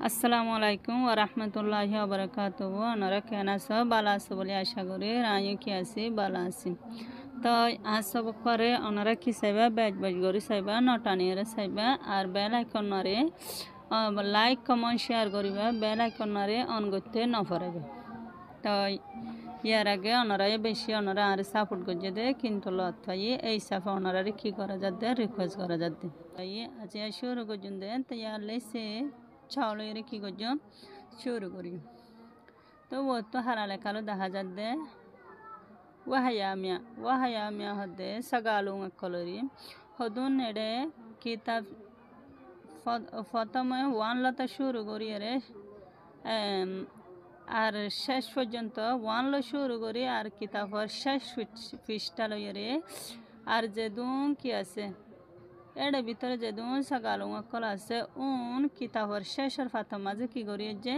আসসালামু আলাইকুম ওয়া রাহমাতুল্লাহি ওয়া বারাকাতুহু। আপনারা কেন আছো? ভালো আছো বলে আশা করি। আমিও কি আছি, ভালো আছি। তো আজ সব করে ওনারা কি চাইবা, বেজ বেজ করে চাইবা, নটানিয়ারে চাইবা, আর বেল আইকন মারে লাইক কমেন্ট শেয়ার করিবা, বেল আইকন মারে অন করতে নপরাইবা। তো ইয়ার আগে ওনারাই বেশি ওনারা আর সাপোর্ট করছে দে, কিন্তু লতাই এই সাফে ওনারা কি করা যাতে রিকোয়েস্ট করা যাতে তাই আজ শুরু করছেন দেন। তো ইয়ার লেসে চাউলের কি করছো শুরু করি। তো ও তো হারালে কালো দেখা যাতে ওয়াহায়া মিয়া হদে সগালু কলরি হদুন এডে কিতাব প্রথমে ওয়ান লতা শুরু করি রে, আর শেষ পর্যন্ত ওয়ান লো শুরু করি, আর কিতাবর শেষ পৃষ্ঠা লইরে আর যেদুন কি আছে এর ভিতরে যেদুন সকাল কল আছে উন কিতাবর শেষের ফাতা মাঝে কি করি যে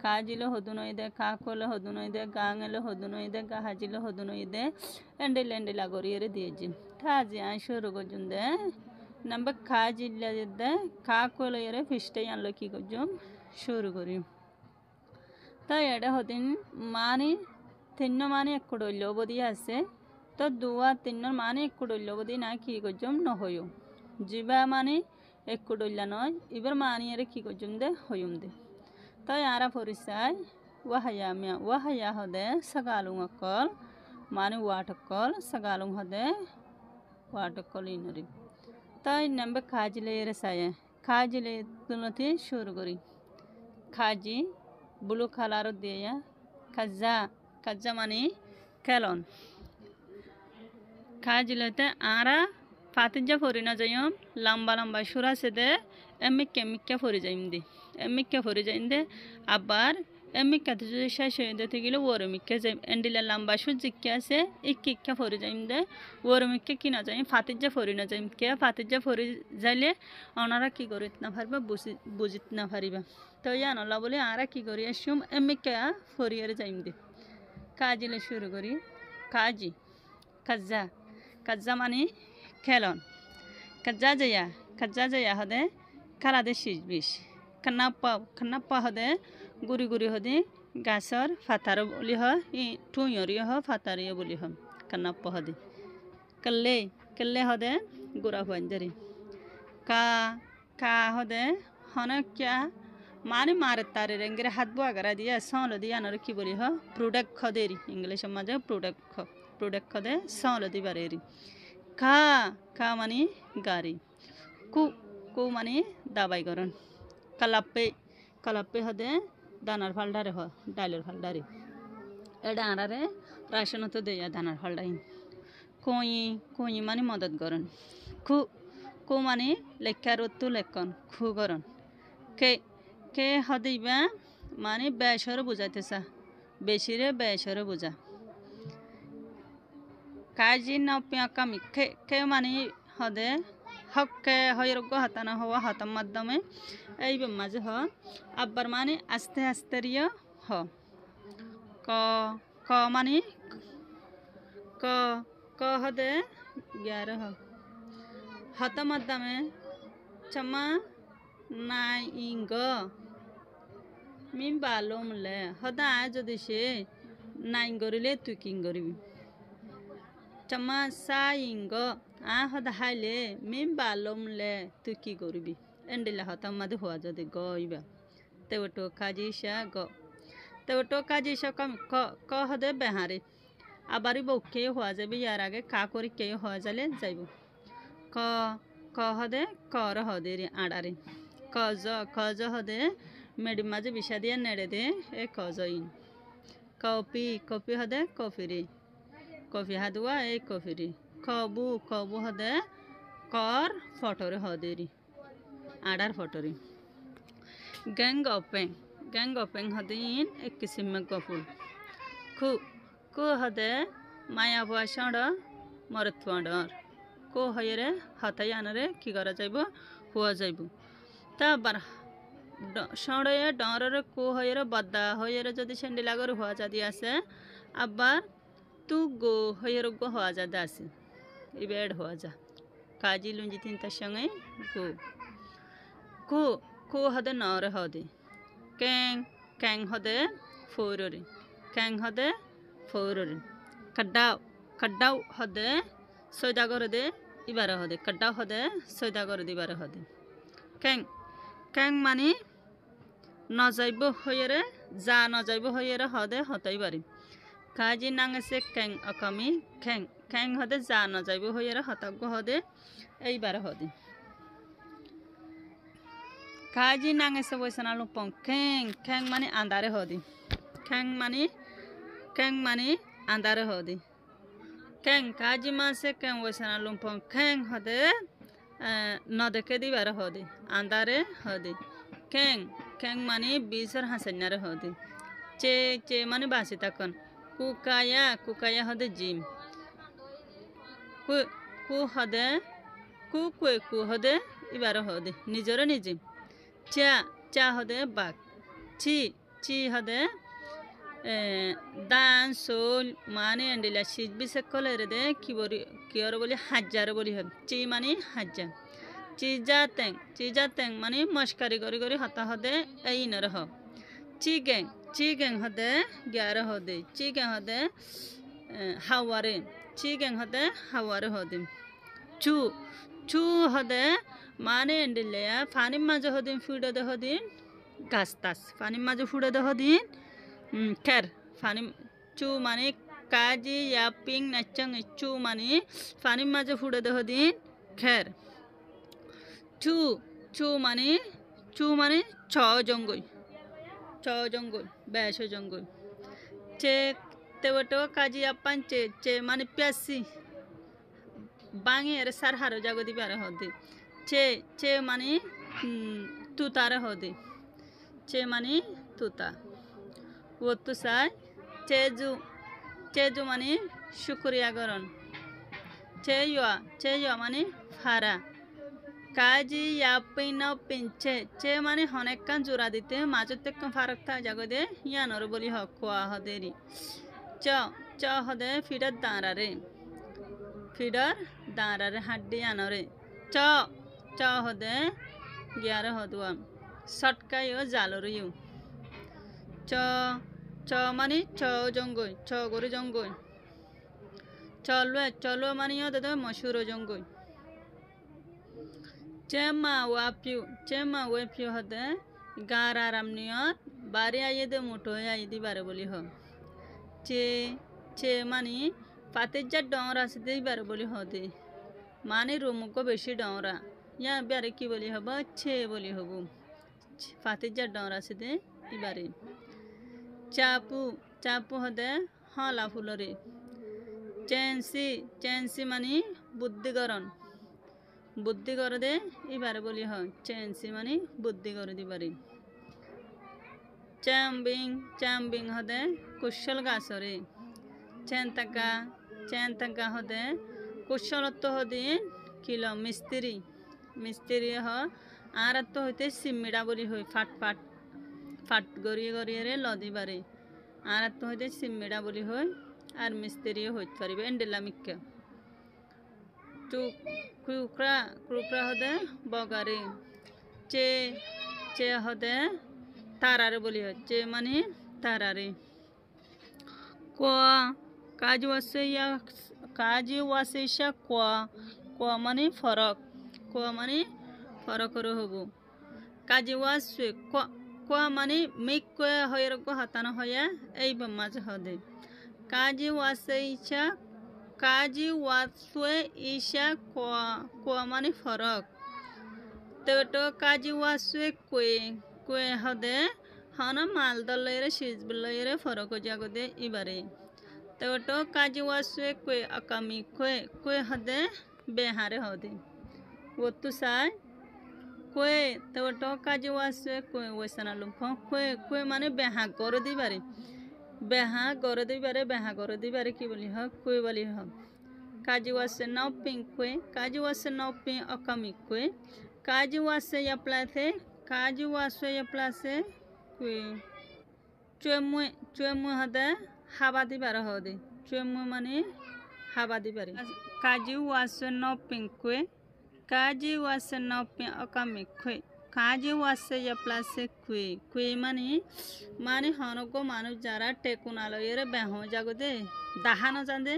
কাজিলে হদুনই দে, কা করলে হদুনই দে, গাং এলে হদুনই দে, গা হাজিলে হদুনই দে, এন্ডিলা করিয়ে দিয়েছি। তাজি আই শুরু করছুন দে নাম্বার কাজিলে দে, কা করলে এর পৃষ্ঠায় আনলো কি করছুন শুরু করি। তাই এটা হদিন মানে তিন মানে এক কুড়ল বদি আছে, তো দুয়া তিনের মানে এক কুড়ল বদি না কি করছম নহয়ও জিবা মানে এক কুড়ল্লা নয়, এবার মানি এর কি করছম দে হইম দে। তাই আরা পরিচয় ওয়াহায়া হদে সগালুং অকল মানে ওয়াটকল সগালুং হদে ওয়াটকল ইনরি। তাই নাম্বে খাজিলে এর সায়ে খাজিলে তুলতে শুরু করি। খাজি ব্লু কালার দিয়ে কাজা মানে খেলন খাজিলতে আরা ফাতিজা ফরি না যাইম লম্বা লম্বা সুরা সেদে এমিক্কা ফরি যাইম দে, এমিক্কা ফরি যাইম দে। আবার এমিক্কাতে যদি শেষ হয়ে দিতে গেলে ওরমিক্কা যাইম, এন্ডিলা লম্বা সুর জিক্কা আছে ইক্কা ফরি যাইম দে, ওরমিক্কা কিনা যাইম ফাতিজা ফরি না যাইম। কে ফাতিজা ফরি যাইলে ওনারা কি করিত না পারবা, বুঝিত না পারিবা। তো ইয়ানলা বলে আরা কি করি আসুম এমিক্কা ফরিয়ারে যাইম দে। কাজিলে শুরু করি। কাজা মানে খেলন কাজা যাইয়া হদে খেলাদে শীষ বিষ খান্নাপ্পা হদে গুড়ি হদে গাছর ফাতার বলি ই টুঁয়রিও ফাতারিও বলি খান্নাপ্পা হদে কেল্লে হদে গুড়া হুয়াঞ্জারি কা হদে হনকিয়া মানে মারে তারে রেঙ্গের হাত বোয়াগারা দিয়া সল দিয়ে আনার কি বলি প্রোডাক্ট খদেরি ইংলিশের মাঝে প্রোডাক্ট খদে সল দিবারেরি। কা মানে গাড়ি, কু মানে দাবাই গরন, কালাপ্পে হদে দানার ফালডারে ডাইলের ফালডারে এটা আনারে রাশনত দেয়া দানার ফালডাই। কই মানে মদত গরন, কু মানে লেখার উত্তু লেখন খু গরন। কে হদিবা মানে বেসরে বুঝাইতেছা, বেশিরে বেসরে বুঝা। কাজি নপিয়া কামি কে মানে হদে হককে হয়রোগ্য হাতানা হওয়া হাতার মাধ্যমে এই মাঝে আব্বার মানে আস্তে আস্তে রিয় ক ক মানে ক ক হদে গ্যার হাতার মাধ্যমে চমা নাই ইঙ্গ মিম বালমলে হদা যদি সে নাইন করিলে তুই কিং করবি। চমা সাইঙ্গ হদা হাইলে মিম বালমলে তুই কি করবি, এন্ডিলা হতাম মাঝে হওয়া যদি গইবা তেওটো কাজি সা ক হদে বেহারে আবারই বউকে হওয়া যাবে। ইয়ার আগে কা করি কে হওয়া যালে যাইব। ক হদে কর হদে রে আড়ারে কজ হদে মেডি মাঝে বিষা দিয়ে নেড়ে দে এ কজইন। কপি হদে কফিরি কফি হাদুয়া এই কফিরি। কবু হদে কর ফটরে হদেরি আড়ার ফটরি। গ্যাং অপেং হদিন এক কিসিম গফুল। কু হদে মায়া বুয়া সড় মরত পড়র কো হয়েরে হতাই আনরে কি করা যাইব হওয়া যাইব। তা আবার সড়ে ডরে কো হয়েরে বদ্দা হয়েরে যদি সেন্ডিলাগর হওয়া যাদি আছে, আবার তু গো হয়ের গো হওয়া যাদে আছে এবার হওয়া যা কাজি লুঞ্জি তিনটার সঙ্গে কো হদে নরে হদে keng keng hode forori keng hode forori kadau hode soida gorode ibare hode kadau hode soida gorode ibare hode keng keng mani নজাইব হইরে যা নজাইব হইরে হদে হতাই পারি কাজি নাঙেছে ক্যাং অকামি খ্যাং খ্যাং হদে যা নজাইব হইরে হতাগ্য হদে এইবারে হদে কাজি নাঙেছে বৈসানা লুপং খ্যাং খ্যাং মানে আন্দারে হদে খ্যাং মানে আন্দারে হদে খ্যাং কাজি মাসে ক্যাং বৈসানা লুপং খ্যাং হদে নদেকে দিবারে হদে আন্দারে হদে খ্যাং খ্যাং মানে বিসর হাসেনারে হদে চে মানে বাসি তখন কুকায়া হদে জিম কু হদে কু হদে ইবারে হদে নিজরে নিজে চা হদে বাঘ চি হদে দান সোল মানে এন্ডিলা সিজ বিসে কলেরে দে কিয়র বলি হাজার বলি হবে চি মানে হাজার চিজা তেং মানে মস্কারি করি হতা হদে এই নর হ চিগেং হদে গ্যারে হদে চিগেং হদে হাওয়ারে হদে চু হদে মানে এন্ডিলেয়া ফানির মাঝে হদিন ফুড়ে দে হদিন গাছতাস ফানির মাঝে ফুড়ে দে হদিন খের ফানি চু মানে কাজি ইয়াপিং নাচং চু মানে ফানির মাঝে ফুড়ে দে হদিন খের চু মানে ছ জঙ্গল বেশ জঙ্গল চে তেবটো কাজি আপান চে মানে প্যাসি বাঙে এর সার হারো জাগো দিবারে হদে চে মানে তুতারে হদে চে মানে তুতা ওতু সাই চেজু মানে শুকরিয়া গরন চেয়া মানে ফারা কাজি ইয়াপিন চে মানে হনেকান জোড়া দিতে মাজত তেক ফারাক থা জাগদে ইয়ানর বলি হ কোয়া হদেরি চ হদে ফিডার দাঁড়ারে হাড্ডি আনরে চ হদে গিয়ারে হদুয়া সটকাই ও জালরিও চ মানে চ জঙ্গই চ গরি জঙ্গই চলো মানে দে মশুর জঙ্গই চেমা ওয়াপিউ হদে গার আরাম নিয়ত বারে আইয়ে দে মুঠো আই দি বারে বলি হ চে মানে পাতের যা ডরা আছে দে বারে বলি হদে মানে রুমুক বেশি ডরা ইয়া বারে কি বলি হব ছে বলি হব পাতের যা ডরা আছে দে ইবারে চাপু হদে হলা ফুলরে চেনসি মানে বুদ্ধি করে দে এবারে বলি হয় চেনসি মানে বুদ্ধি করে দিবারে চ্যাম্বিং হদে কুশল গাছরে চেন থাকা হদে কুশলত্ব হদিন কিলো মিস্ত্রি হ আর তো হইতে সিমিড়া বলি হই ফাট গড়িয়ে লদিবারে আর তো হইতে সিমিড়া বলি হই আর মিস্ত্রিও হইতে পারিবে এন্ডেলা মিক্কা ক্রুকরা হদে বগারে চে হদে তারারে বলি হয় চে মানে তারারে কাজি ওয়াসে ইসা কোয়া মানে ফরক হব কাজি ওয়াসে কোয়া মানে মিক কয়ে হয়ে হাতানো হয়ে এই মাঝে হদে কাজি ওয়াসে ইসা কোয়া মানে ফরক তো কাজি ওয়াসে কোয়ে হদে হন মাল দলরে সিজবলরে ফরক জাগদে ইবারে তো কাজি ওয়াসে কোয়ে আকামি কোয়ে হদে বেহারে হদে ওতু সাই কোয়ে তো কাজি ওয়াসে কোয়ে ওয়েসানা লুফ কোয়ে মানে বেহা গর দিবারে বেহা গর দিবারে কি বলি হ কোয়ে বলি হ কাজি ওয়াসে নাও পিং অকামি কোয়ে কাজি ওয়াসে ইয়াপ্লাসে কোয়ে চুয়েমুয়ে হদে হাবা দিবারে হদে চুয়েমুয়ে মানে হাবা দিবারে কাজি ওয়াসে নাও পিং কোয়ে অকামি কোয়ে কাজে ওয়াসে ইয়া প্লাসে কুই কুই মানে হনগো মানুষ যারা টেকুনালয়ের বেহ জাগদে দাহানো জানে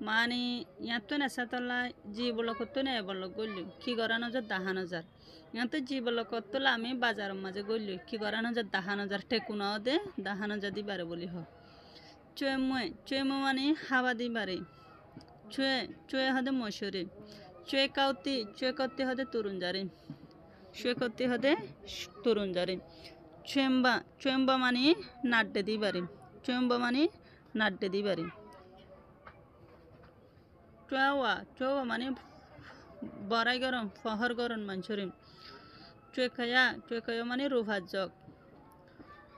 মানে ইয়াতো নেশাতলা জীবলকতো নে এবলক গল্লি কি গরানো যা দাহানো যার ইয়াতো জীবলকতলা আমি বাজার মাঝে গল্লি কি গরানো যা দাহানো যার টেকুনাও দে দাহানো যা দিবারে বলি হ চুয়ে মানে হাওয়া দিবারে চুয়ে হদে মশুরে চুয়ে কাউতি হদে তরুণ যারে শুয়ে করতে হদে তরুণ যারে চুয়েম্বা মানে নাড্ডে দিবারে চুয়েম্বা মানে নাড্ডে দিবারে চুয়া মানে বড়াই গরম ফহর গরম মানুষরে চুয়ে মানে রুফার জগ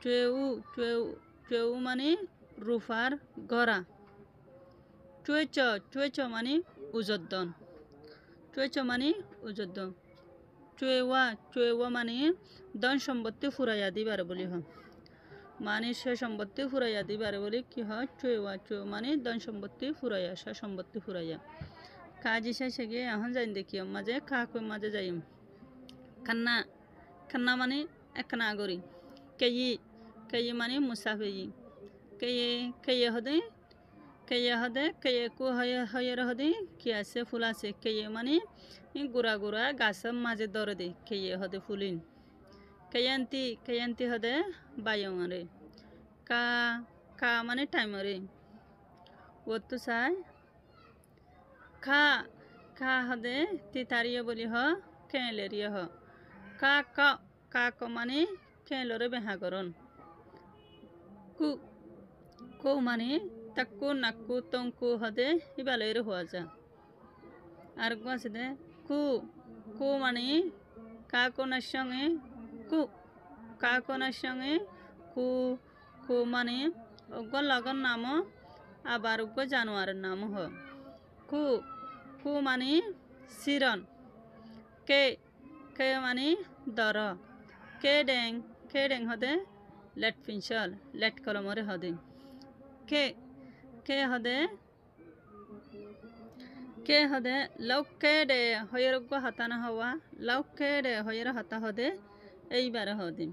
চুয়েউ মানে রুফার গড়া চুয়ে মানে উজদ্দন মানে উজদ্দন চুয়েওয়া মানে ধন সম্পত্তি ফুরাইয়া দিবারে বলি হ মানে সে সম্পত্তি ফুরাইয়া দিবারে বলি কি হয় চুয়ে মানে ধন সম্পত্তি ফুরাইয়া সে সম্পত্তি ফুরাইয়া কাজ ইসে সেগে এখন যাই দেখি মাঝে মাঝে যাই খান্না মানে এক নাগরি কেই মানে মুসাফিরি কেয়ে হদে কু হয়ে হদে কি আছে ফুল আছে কেয়ে মানে গুড়া গাছের মাঝে দরে দে কেয়ে হদে ফুলিন কেয়ান্তি হদে বায়রে কা মানে টাইমরে ওতো চাই খা হদে তিতারিয়ে বলি হ কেলেরিয়ে হ ক মানে কেলরে বেহা করন কু মানে তাক্কু নাক্কু তংকু হদে ইবালের হওয়া যা আর আছে দে কু মানে কাকনার সঙ্গে কু মানে অজ্ঞ লগন নাম আবার অজ্ঞ জানোয়ারের নাম হ কু মানে সিরন কে মানে দর কে ডেং হদে লেট পিনসল লেট কলমরে হদে কে হদে লাউ কে ডে হয়ের হাতানা হওয়া লাউ কে ডে হয়ের হাতা হদে এইবারে হদে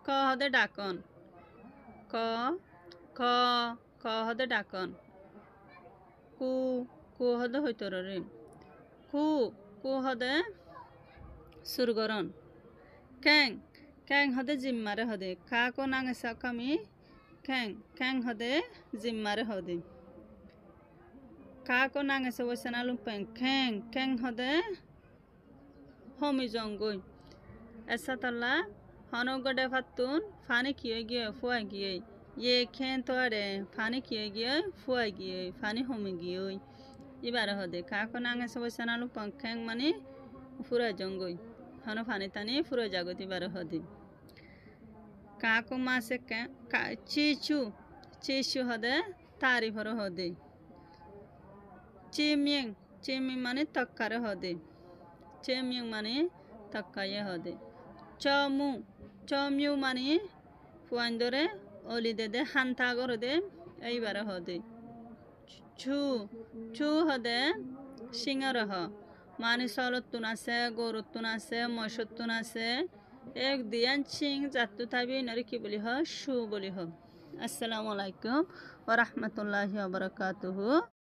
ক হদে ডাকন ক হদে ডাকন কু হদে হইতরে কু হদে সুরগরন ক্যাং হদে জিম্মারে হদে কাকো নাঙে সাকামি ক্যাং হদে জিম্মারে হদে কাকো নাঙে সবসানা লুম্পেং ক্যাং হদে হমি জঙ্গই এসা তল্লা হনগডে ফাতুন ফানি কিয়ে গিয়ে ফুয়া গিয়ে ইয়ে খেন তোয়ারে ফানি কিয়ে গিয়ে ফুয়া গিয়ে ফানি হমি গিয়ে ইবারে হদে কাকো নাঙে সবসানা লুম্পেং ক্যাং মানে ফুরা জঙ্গই হন ফানি তানি ফুরা জাগতি বারে হদে কাকো মাসে চিচু হদে তারি ভর হদে চিমিং মানে তক্কারে হদে চিমিং মানে তক্কায়ে হদে চমিউ মানে ফুয়াইন্দরে অলি দে হান্তা গর দে এইবারে হদে চু হদে সিংহর হ মানে সলতুন আছে গরুতুন আছে মশতুন আছে এক দিয়ান চিং জাতু থাবি নরে কি বলি হ শু বলি হ। আসসালামু আলাইকুম ওয়া রাহমাতুল্লাহি ওয়া বারাকাতুহু।